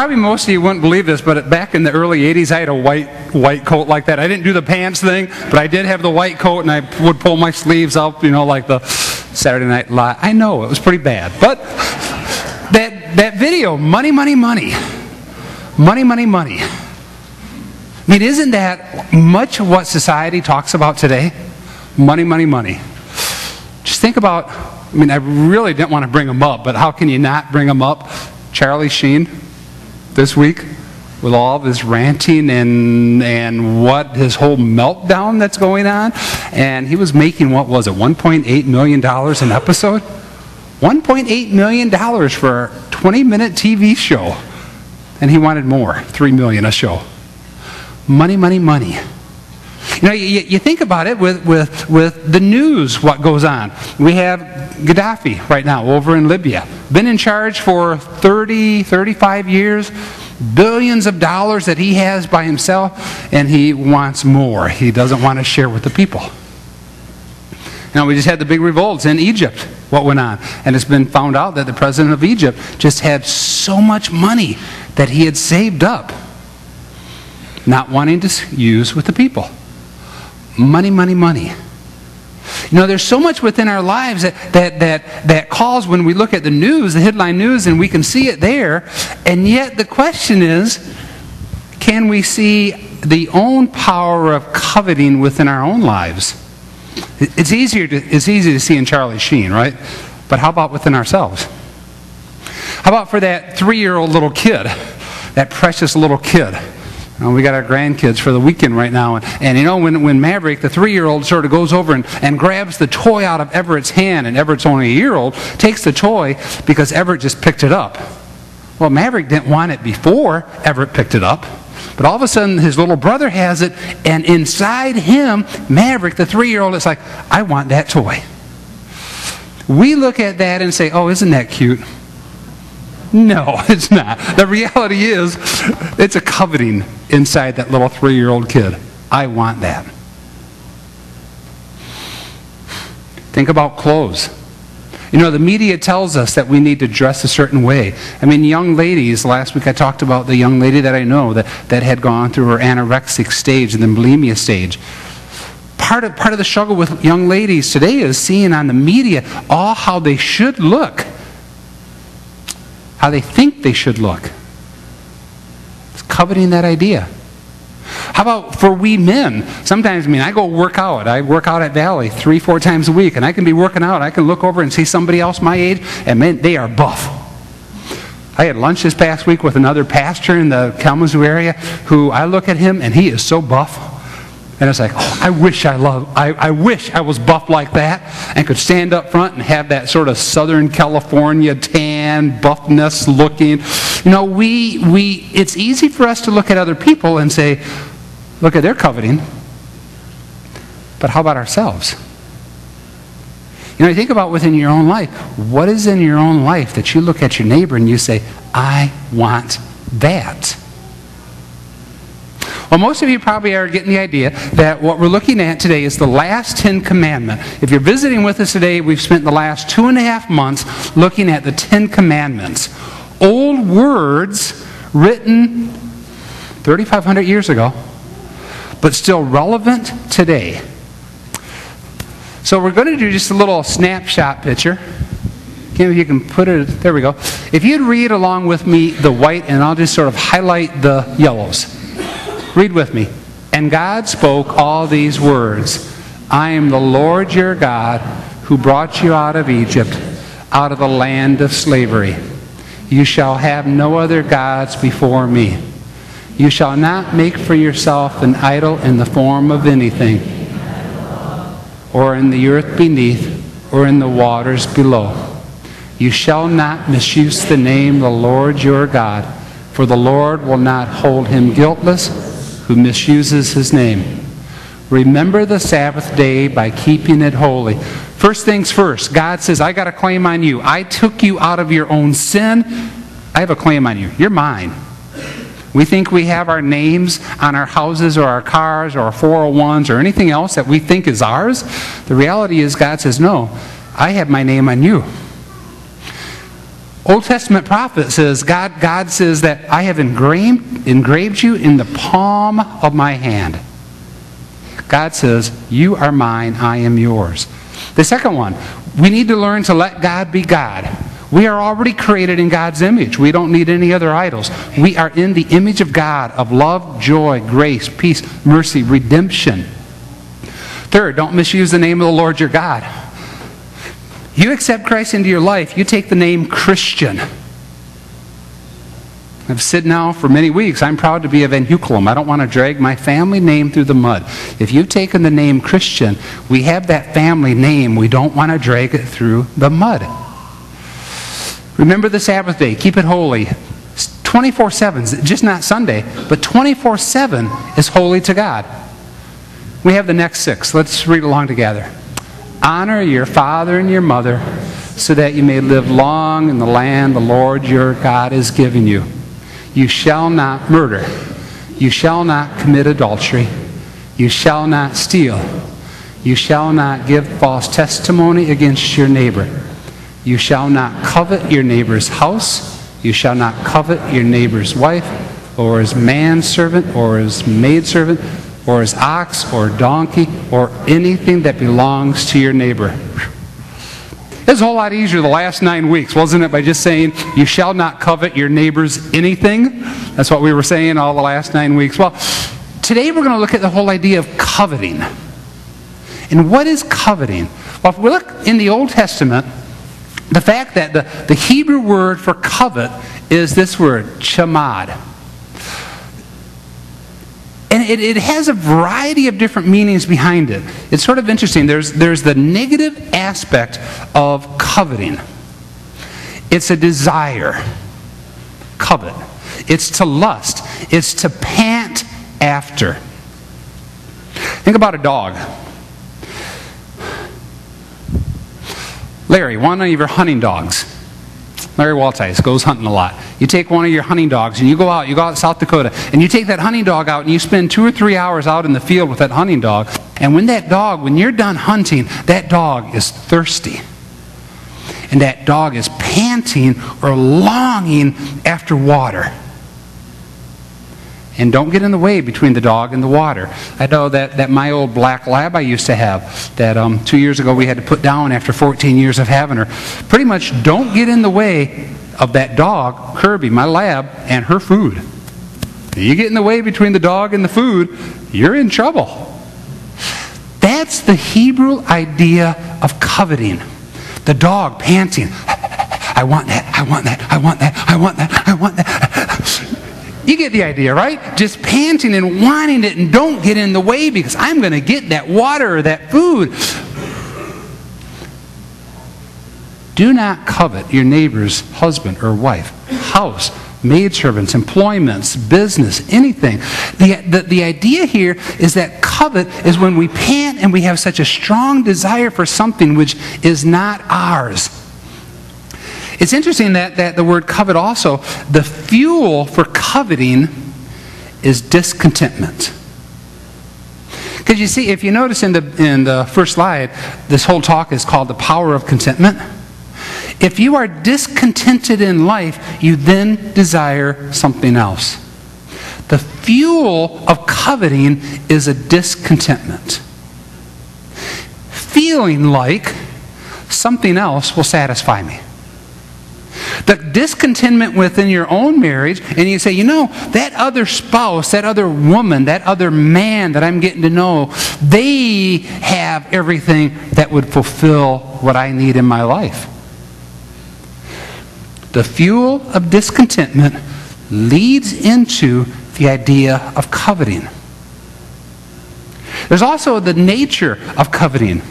Probably most of you wouldn't believe this, but back in the early 80s, I had a white coat like that. I didn't do the pants thing, but I did have the white coat, and I would pull my sleeves up, you know, like the Saturday Night Live. I know, it was pretty bad. But that video, money, money, money. Money, money, money. I mean, isn't that much of what society talks about today? Money, money, money. Just think about, I mean, I really didn't want to bring him up, but how can you not bring him up? Charlie Sheen, this week, with all of his ranting and what his whole meltdown that's going on. And he was making, what was it, $1.8 million an episode? $1.8 million for a 20-minute TV show. And he wanted more, $3 million a show. Money, money, money. You know, you think about it with the news, what goes on. We have Gaddafi right now over in Libya. Been in charge for 30, 35 years. Billions of dollars that he has by himself, and he wants more. He doesn't want to share with the people. Now, we just had the big revolts in Egypt, what went on. And it's been found out that the president of Egypt just had so much money that he had saved up, not wanting to use with the people. Money, money, money. You know, there's so much within our lives that calls when we look at the news, the headline news, and we can see it there. And yet the question is, can we see the own power of coveting within our own lives? It's easy to see in Charlie Sheen, right? But how about within ourselves? How about for that 3-year-old little kid, that precious little kid? We got our grandkids for the weekend right now. And you know, when Maverick, the 3-year-old, sort of goes over and grabs the toy out of Everett's hand, and Everett's only a year-old, takes the toy because Everett just picked it up. Well, Maverick didn't want it before Everett picked it up. But all of a sudden, his little brother has it, and inside him, Maverick, the 3-year-old, is like, I want that toy. We look at that and say, oh, isn't that cute? No, it's not. The reality is, it's a coveting inside that little 3-year-old kid. I want that. Think about clothes. You know, the media tells us that we need to dress a certain way. I mean, young ladies, last week I talked about the young lady that I know that had gone through her anorexic stage and then bulimia stage. Part of the struggle with young ladies today is seeing on the media all how they should look. How they think they should look. It's coveting that idea. How about for we men? Sometimes, I mean, I go work out. I work out at Valley 3-4 times a week, and I can be working out. I can look over and see somebody else my age, and man, they are buff. I had lunch this past week with another pastor in the Kalamazoo area who I look at him, and he is so buff. And it's like, oh, I wish I was buff like that and could stand up front and have that sort of Southern California tan, buffness looking. You know, it's easy for us to look at other people and say, look at their coveting. But how about ourselves? You know, you think about within your own life. What is in your own life that you look at your neighbor and you say, I want that? Well, most of you probably are getting the idea that what we're looking at today is the last 10 commandments. If you're visiting with us today, we've spent the last 2.5 months looking at the 10 commandments. Old words written 3,500 years ago, but still relevant today. So we're going to do just a little snapshot picture. If you can put it, there we go. If you'd read along with me the white, and I'll just sort of highlight the yellows. Read with me. And God spoke all these words. I am the Lord your God who brought you out of Egypt, out of the land of slavery. You shall have no other gods before me. You shall not make for yourself an idol in the form of anything, or in the earth beneath, or in the waters below. You shall not misuse the name of the Lord your God, for the Lord will not hold him guiltless who misuses his name. Remember the Sabbath day by keeping it holy. First things first, God says, I got a claim on you. I took you out of your own sin. I have a claim on you. You're mine. We think we have our names on our houses or our cars or our 401s or anything else that we think is ours. The reality is God says, no, I have my name on you. Old Testament prophet says, God says that I have engraved you in the palm of my hand. God says, you are mine, I am yours. The second one, we need to learn to let God be God. We are already created in God's image. We don't need any other idols. We are in the image of God, of love, joy, grace, peace, mercy, redemption. Third, don't misuse the name of the Lord your God. You accept Christ into your life, you take the name Christian. I've said now for many weeks, I'm proud to be a Van Hukelum. I don't want to drag my family name through the mud. If you've taken the name Christian, we have that family name. We don't want to drag it through the mud. Remember the Sabbath day. Keep it holy. 24/7, just not Sunday, but 24/7 is holy to God. We have the next 6. Let's read along together. Honor your father and your mother, so that you may live long in the land the Lord your God is giving you. You shall not murder. You shall not commit adultery. You shall not steal. You shall not give false testimony against your neighbor. You shall not covet your neighbor's house. You shall not covet your neighbor's wife, or his manservant, or his maidservant, or his ox, or donkey, or anything that belongs to your neighbor. It was a whole lot easier the last 9 weeks, wasn't it, by just saying, you shall not covet your neighbor's anything? That's what we were saying all the last 9 weeks. Well, today we're going to look at the whole idea of coveting. And what is coveting? Well, if we look in the Old Testament, the fact that the Hebrew word for covet is this word, chamad. And it has a variety of different meanings behind it. It's sort of interesting. There's the negative aspect of coveting. It's a desire. Covet. It's to lust. It's to pant after. Think about a dog. Larry, one of your hunting dogs. Larry Waltice goes hunting a lot. You take one of your hunting dogs and you go out to South Dakota, and you take that hunting dog out and you spend 2 or 3 hours out in the field with that hunting dog. And when you're done hunting, that dog is thirsty. And that dog is panting or longing after water. And don't get in the way between the dog and the water. I know that my old black lab I used to have, that 2 years ago we had to put down after 14 years of having her. Pretty much don't get in the way of that dog, Kirby, my lab, and her food. You get in the way between the dog and the food, you're in trouble. That's the Hebrew idea of coveting. The dog panting. I want that, I want that, I want that, I want that, I want that. You get the idea, right? Just panting and wanting it, and don't get in the way because I'm going to get that water or that food. Do not covet your neighbor's husband or wife, house, maidservants, employments, business, anything. The idea here is that covet is when we pant and we have such a strong desire for something which is not ours. It's interesting that the word covet also, the fuel for coveting is discontentment. Because you see, if you notice in the first slide, this whole talk is called the power of contentment. If you are discontented in life, you then desire something else. The fuel of coveting is a discontentment. Feeling like something else will satisfy me. The discontentment within your own marriage, and you say, you know, that other spouse, that other woman, that other man that I'm getting to know, they have everything that would fulfill what I need in my life. The fuel of discontentment leads into the idea of coveting. There's also the nature of coveting.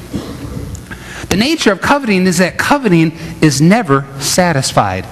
The nature of coveting is that coveting is never satisfied.